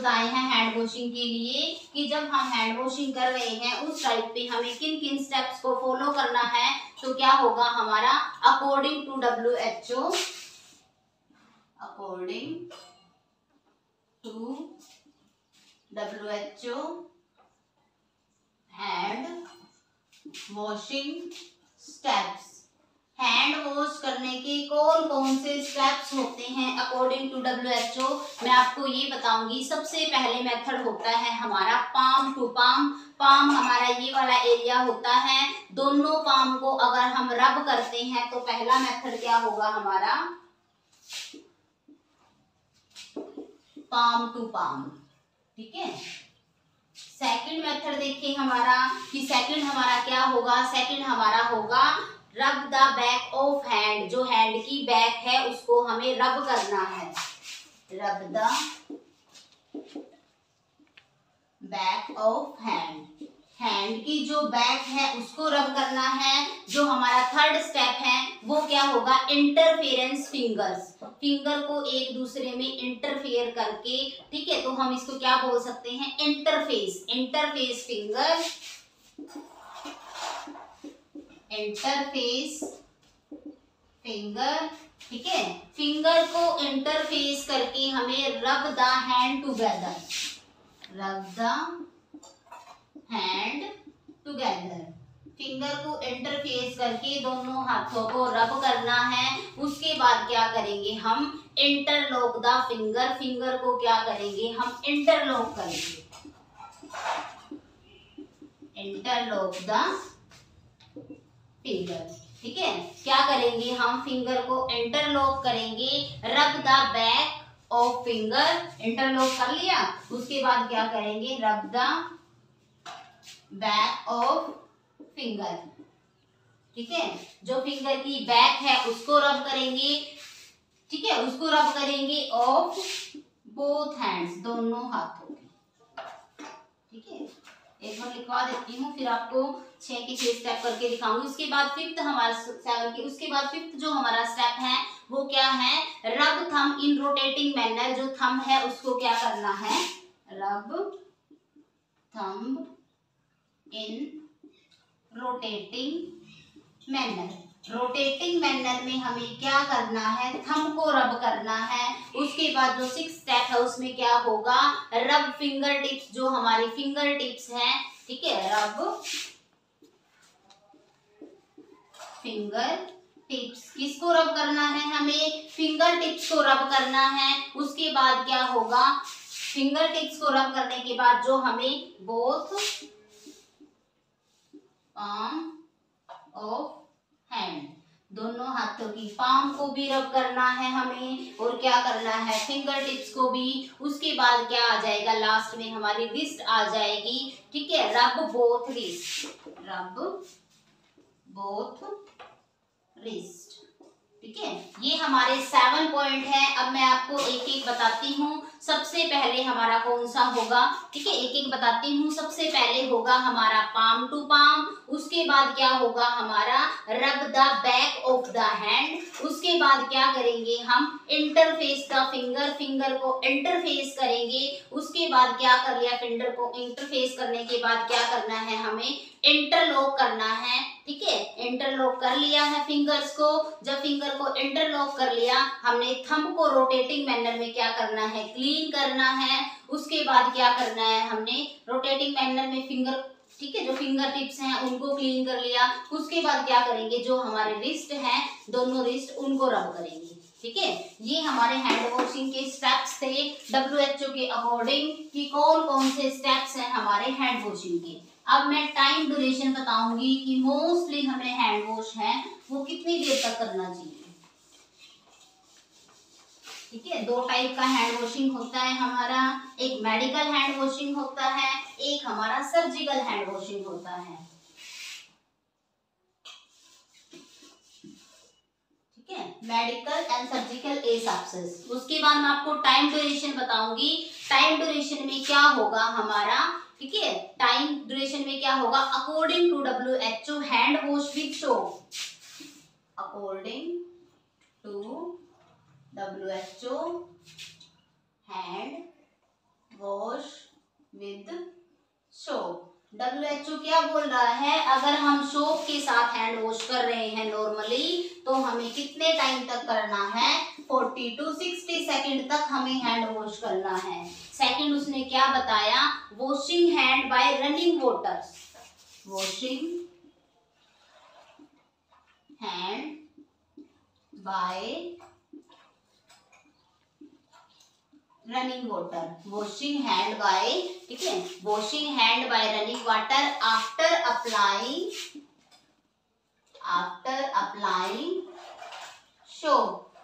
बताए हैं hand washing के लिए कि जब हम हैंड वॉशिंग कर रहे हैं उस टाइप पे हमें किन किन स्टेप्स को फॉलो करना है। तो क्या होगा हमारा according to WHO, according to WHO hand washing steps, hand wash करने के कौन कौन से स्टेप्स होते हैं अकॉर्डिंग टू WHO, मैं आपको ये बताऊंगी। सबसे पहले मेथड होता है हमारा पाम टू पाम। पाम हमारा ये वाला एरिया होता है, दोनों पाम को अगर हम रब करते हैं तो पहला मेथड क्या होगा हमारा पाम टू पाम, ठीक है। सेकंड मेथड देखिए हमारा कि सेकंड हमारा क्या होगा, सेकंड हमारा होगा रब द बैक ऑफ हैंड, जो हैंड की बैक है उसको हमें रब करना है। रब the back of hand, hand की जो बैक है उसको रब करना है। जो हमारा थर्ड स्टेप है वो क्या होगा इंटरफेरेंस फिंगर्स, फिंगर को एक दूसरे में इंटरफेयर करके, ठीक है, तो हम इसको क्या बोल सकते हैं interface, interface finger, interface finger, ठीक है। फिंगर को इंटरफेस करके हमें रब द हैंड टुगेदर, रब द हैंड टुगेदर, फिंगर को इंटरफेस करके दोनों हाथों को रब करना है। उसके बाद क्या करेंगे हम इंटरलॉक द फिंगर, फिंगर को क्या करेंगे हम इंटरलॉक करेंगे, इंटरलॉक द फिंगर, ठीक है। क्या करेंगे हम फिंगर को इंटरलॉक करेंगे, रब the back of finger, interlock कर लिया। उसके बाद क्या करेंगे रब द बैक ऑफ फिंगर, ठीक है। जो फिंगर की बैक है उसको रब करेंगे, ठीक है, उसको रब करेंगे ऑफ बोथ हैंड्स, दोनों हाथों की, ठीक है। एक बार लिखवा देती हूँ फिर आपको 6 के 6 स्टेप करके दिखाऊंगी। उसके बाद फिफ्थ हमारा 7 के, उसके बाद फिफ्थ जो हमारा स्टेप है वो क्या है रब थंब इन रोटेटिंग मैनर, जो थंब है उसको क्या करना है रब thumb in rotating manner, rotating manner में हमें क्या करना है थंब को रब करना है। उसके बाद जो 6 स्टेप है उसमें क्या होगा रब फिंगर टिप्स, जो हमारी फिंगर टिप्स हैं, ठीक है, रब फिंगर टिप्स, किसको रब करना है हमें फिंगर टिप्स को रब करना है। उसके बाद क्या होगा फिंगर टिप्स को रब करने के बाद जो हमें बोथ पाम ऑफ हैंड, दोनों हाथों की पाम को भी रब करना है हमें, और क्या करना है फिंगर टिप्स को भी। उसके बाद क्या आ जाएगा लास्ट में हमारी रिस्ट आ जाएगी, ठीक है, रब बोथ रिस्ट, रब बोथ रिस्ट, ठीक है। ये हमारे 7 पॉइंट है। अब मैं आपको एक एक बताती हूँ। सबसे पहले हमारा कौन सा होगा, ठीक है, एक एक बताती हूँ। सबसे पहले होगा हमारा पाम टू पाम, उसके बाद क्या होगा हमारा रब the back of the hand, उसके बाद क्या करेंगे हम इंटरफेस द फिंगर, फिंगर को इंटरफेस करेंगे। उसके बाद क्या कर लिया फिंगर को इंटरफेस करने के बाद क्या करना है हमें इंटरलॉक करना है, ठीक है, इंटरलॉक कर लिया है फिंगर्स को। जब फिंगर को इंटरलॉक कर लिया हमने थंब को रोटेटिंग मैनर में क्या करना है क्लीन करना है। उसके बाद क्या करना है हमने रोटेटिंग मैनर में फिंगर, ठीक है, जो फिंगर टिप्स हैं उनको क्लीन कर लिया। उसके बाद क्या करेंगे जो हमारे रिस्ट हैं दोनों रिस्ट उनको रब करेंगे, ठीक है। ये हमारे हैंड वॉशिंग के स्टेप्स थे WHO के अकॉर्डिंग कि कौन कौन से स्टेप्स हैं हमारे हैंड वॉशिंग के। अब मैं टाइम ड्यूरेशन बताऊंगी कि मोस्टली हमें हैंड वॉश है वो कितनी देर तक करना चाहिए, ठीक है। 2 टाइप का हैंड वॉशिंग होता है हमारा, एक मेडिकल हैंड वॉशिंग होता है, एक हमारा सर्जिकल हैंड वॉशिंग होता है, ठीक है, मेडिकल एंड सर्जिकल एसेप्सिस। उसके बाद मैं आपको टाइम ड्यूरेशन बताऊंगी। टाइम ड्यूरेशन में क्या होगा हमारा, ठीक है, टाइम ड्यूरेशन में क्या होगा according to WHO hand wash with soap, according to WHO hand wash with soap. WHO क्या बोल रहा है, अगर हम सोप के साथ हैंड वॉश कर रहे हैं नॉर्मली तो हमें कितने टाइम तक करना है, 40 to 60 सेकेंड तक हमें हैंड वॉश करना है। सेकेंड उसने क्या बताया, washing hand by running water, washing hand by running water, washing hand by, ठीक है, washing hand by running water after applying soap,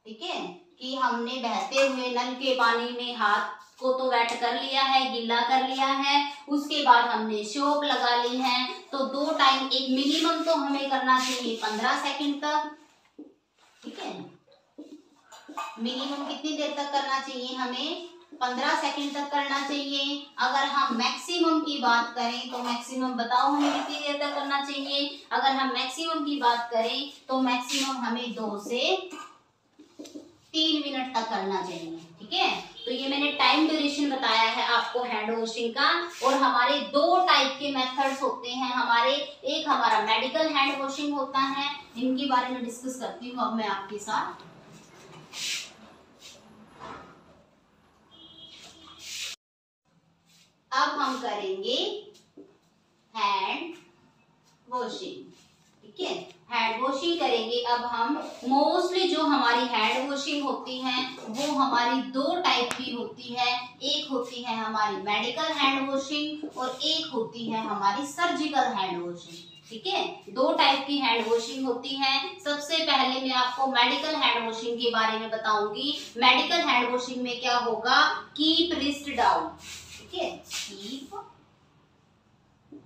ठीक है, कि हमने बहते हुए नल के पानी में हाथ को तो वेट कर लिया है, गीला कर लिया है, उसके बाद हमने सोप लगा ली है, तो 2 टाइम एक मिनिमम तो हमें करना चाहिए 15 सेकंड तक, ठीक है, मिनिमम कितनी देर तक करना चाहिए, हमें 15 सेकंड तक करना चाहिए। अगर हम मैक्सिमम की बात करें तो मैक्सिमम बताओ हमें कितनी देर तक करना चाहिए, अगर हम मैक्सिमम की बात करें तो मैक्सिमम हमें 2 से 3 मिनट तक करना चाहिए, ठीक है। तो ये मैंने टाइम ड्यूरेशन बताया है आपको हैंड वॉशिंग का। और हमारे 2 टाइप के मेथड्स होते हैं हमारे, एक हमारा मेडिकल हैंड वॉशिंग होता है, इनके बारे में डिस्कस करती हूँ अब मैं आपके साथ। अब हम करेंगे हैंड वॉशिंग, ठीक है, हैंड वॉशिंग करेंगे अब हम। मोस्टली जो हमारी हैंड वॉशिंग होती है वो हमारी 2 टाइप की होती है, एक होती है हमारी मेडिकल हैंड वॉशिंग और एक होती है हमारी सर्जिकल हैंड वॉशिंग, ठीक है, 2 टाइप की हैंड वॉशिंग होती है। सबसे पहले मैं आपको मेडिकल हैंड वॉशिंग के बारे में बताऊंगी। मेडिकल हैंड वॉशिंग में क्या होगा, कीप रिस्ट डाउन, ठीक है, कीप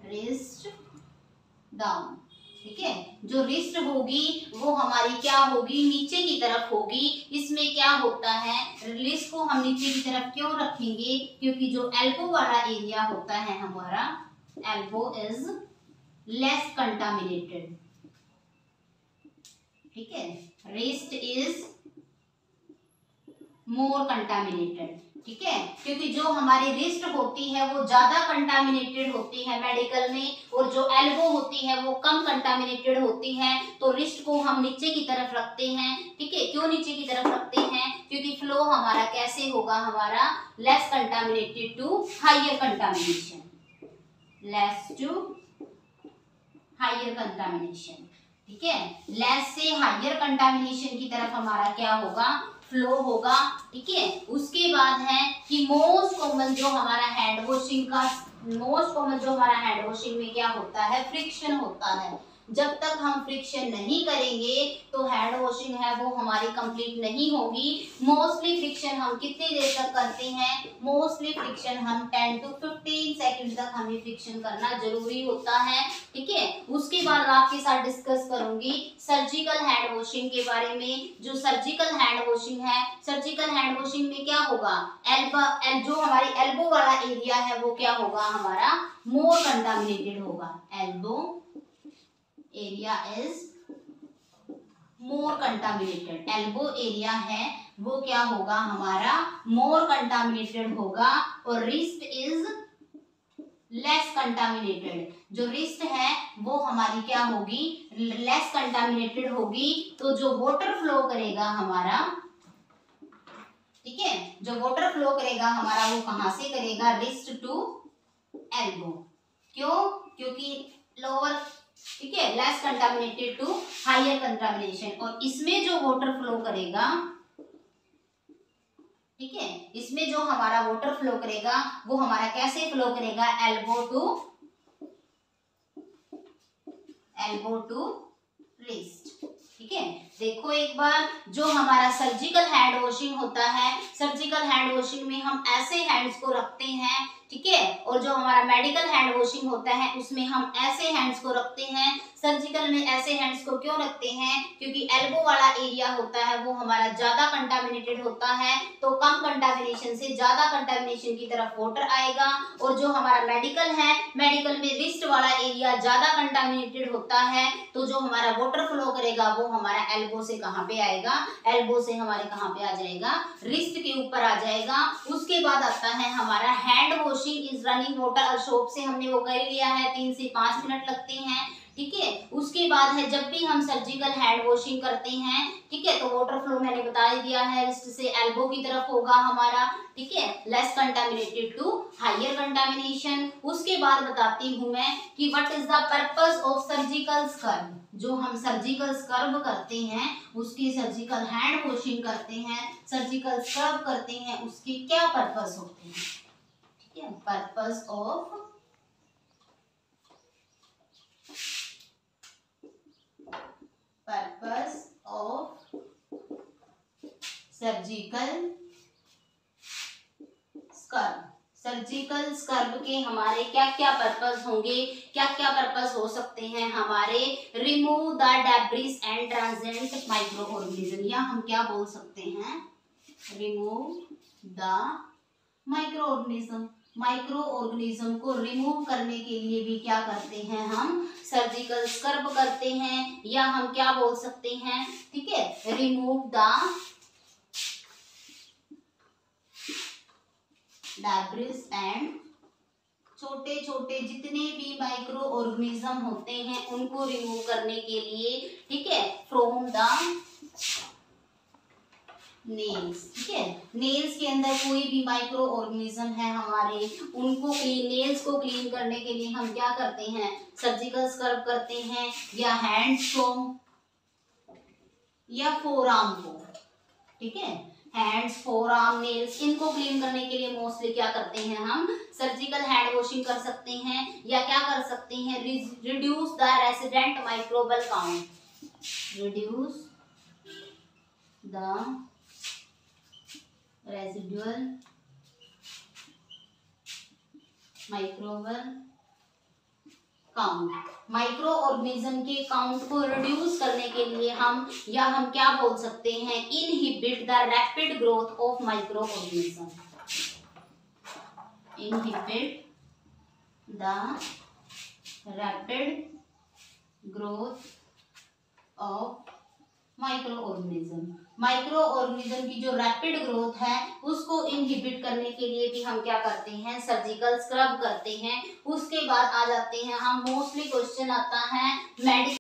रिस्ट डाउन, ठीक है, जो रिस्ट होगी वो हमारी क्या होगी, नीचे की तरफ होगी। इसमें क्या होता है, रिस्ट को हम नीचे की तरफ क्यों रखेंगे, क्योंकि जो एल्बो वाला एरिया होता है हमारा, एल्बो इज लेस कंटामिनेटेड, ठीक है, रिस्ट इज मोर कंटामिनेटेड, ठीक है, क्योंकि जो हमारी रिस्ट होती है वो ज्यादा कंटामिनेटेड होती है मेडिकल में, और जो एल्बो होती है वो कम कंटामिनेटेड होती है। तो रिस्ट को हम नीचे की तरफ रखते हैं, ठीक है, क्यों नीचे की तरफ रखते हैं, क्योंकि फ्लो हमारा कैसे होगा, हमारा less contaminated to higher contamination, less to higher contamination, ठीक है, लेस से हायर कंटामिनेशन की तरफ हमारा क्या होगा, फ्लो होगा, ठीक है। उसके बाद है कि मोस्ट कॉमन जो हमारा हैंड वॉशिंग में क्या होता है, फ्रिक्शन होता है। जब तक हम फ्रिक्शन नहीं करेंगे तो हैंड वॉशिंग है वो हमारी कंप्लीट नहीं होगी। मोस्टली फ्रिक्शन हम कितनी देर तक करते हैं, मोस्टली फ्रिक्शन हम 10 to 15 सेकंड तक हमें फ्रिक्शन करना जरूरी होता है, ठीक है। उसके बाद आपके साथ डिस्कस करूंगी सर्जिकल हैंड वॉशिंग के बारे में। जो सर्जिकल हैंड वॉशिंग है, सर्जिकल हैंड वॉशिंग में क्या होगा, जो हमारी एल्बो वाला एरिया है वो क्या होगा, हमारा मोर कंटामिनेटेड होगा, elbow area is more contaminated, elbow area है वो क्या होगा, हमारा मोर कंटामिनेटेड होगा, और रिस्ट इज लेस कंटामिनेटेड, जो रिस्ट है वो हमारी क्या होगी, लेस कंटामिनेटेड होगी। तो जो वाटर फ्लो करेगा हमारा, ठीक है, जो वाटर फ्लो करेगा हमारा वो कहां से करेगा, रिस्ट टू एल्बो, क्यों, क्योंकि लोअर, ठीक है, less contaminated to higher contamination. और इसमें जो वाटर फ्लो करेगा, ठीक है, इसमें जो हमारा वाटर फ्लो करेगा वो हमारा कैसे फ्लो करेगा, एल्बो टू रिस्ट, ठीक है। देखो एक बार, जो हमारा सर्जिकल हैंड वॉशिंग होता है, सर्जिकल हैंड वॉशिंग में हम ऐसे हैंड्स को रखते हैं, ठीक है, और जो हमारा मेडिकल हैंड वॉशिंग होता है उसमें हम ऐसे हैंड्स को रखते हैं। सर्जिकल में ऐसे हैंड्स को क्यों रखते हैं, क्योंकि एल्बो वाला एरिया होता है वो हमारा ज्यादा कंटामिनेटेड होता है, तो कम कंटामिनेशन से ज्यादा कंटामिनेशन की तरफ वाटर आएगा। और जो हमारा मेडिकल है, मेडिकल में रिस्ट वाला एरिया ज्यादा कंटामिनेटेड होता है, तो जो हमारा वाटर फ्लो करेगा वो हमारा एल्बो से कहाँ पे आएगा, एल्बो से हमारे कहाँ पे आ जाएगा, रिस्ट के ऊपर आ जाएगा। उसके बाद आता है हमारा hand washing is running water, soap से हमने वो कर लिया है, 3 से 5 मिनट लगते हैं, ठीक है। उसके बाद है जब भी हम सर्जिकल हैंड वॉशिंग करते हैं, ठीक है, तो वाटर फ्लो मैंने बता ही दिया है, रिस्ट से एल्बो की तरफ होगा हमारा, ठीक है, less contaminated to higher contamination. उसके बाद बताती हूँ मैं कि what is the purpose of surgical scrub, जो हम सर्जिकल स्क्रब करते हैं, उसकी सर्जिकल हैंड वॉशिंग करते हैं, सर्जिकल स्क्रब करते हैं, उसके क्या पर्पस होते हैं, ठीक है, purpose of surgical scrub. Surgical scrub के हमारे क्या क्या पर्पस होंगे, क्या क्या पर्पस हो सकते हैं हमारे, remove the debris and transient micro organism, या हम क्या बोल सकते हैं, remove the micro organism. Micro organism को रिमूव करने के लिए भी क्या करते हैं हम, सर्जिकल स्क्रब करते हैं, या हम क्या बोल सकते हैं, ठीक है, रिमूव द डेब्रिस एंड, छोटे छोटे जितने भी माइक्रो ऑर्गेनिज्म होते हैं उनको रिमूव करने के लिए, ठीक है, फ्रॉम द नेल्स, ठीक है, नेल्स के अंदर कोई भी माइक्रो ऑर्गेनिज्म है हमारे, उनको नेल्स को क्लीन करने के लिए हम क्या करते हैं, सर्जिकल स्क्रब करते हैं, या हैंड्स को या फोरआर्म को, ठीक है, हैंड्स, फोरआर्म, नेल्स, इनको क्लीन करने के लिए मोस्टली क्या करते हैं हम, सर्जिकल हैंड वॉशिंग कर सकते हैं, या क्या कर सकते हैं, reduce the resident microbial count, reduce the residual microbial count, micro organism के काउंट को रिड्यूस करने के लिए हम, या हम क्या बोल सकते हैं, inhibit the rapid growth of micro organism, inhibit the rapid growth of micro organism. Micro organism की जो रैपिड ग्रोथ है उसको इनहिबिट करने के लिए भी हम क्या करते हैं, सर्जिकल स्क्रब करते हैं। उसके बाद आ जाते हैं हम, मोस्टली क्वेश्चन आता है मेडिसिन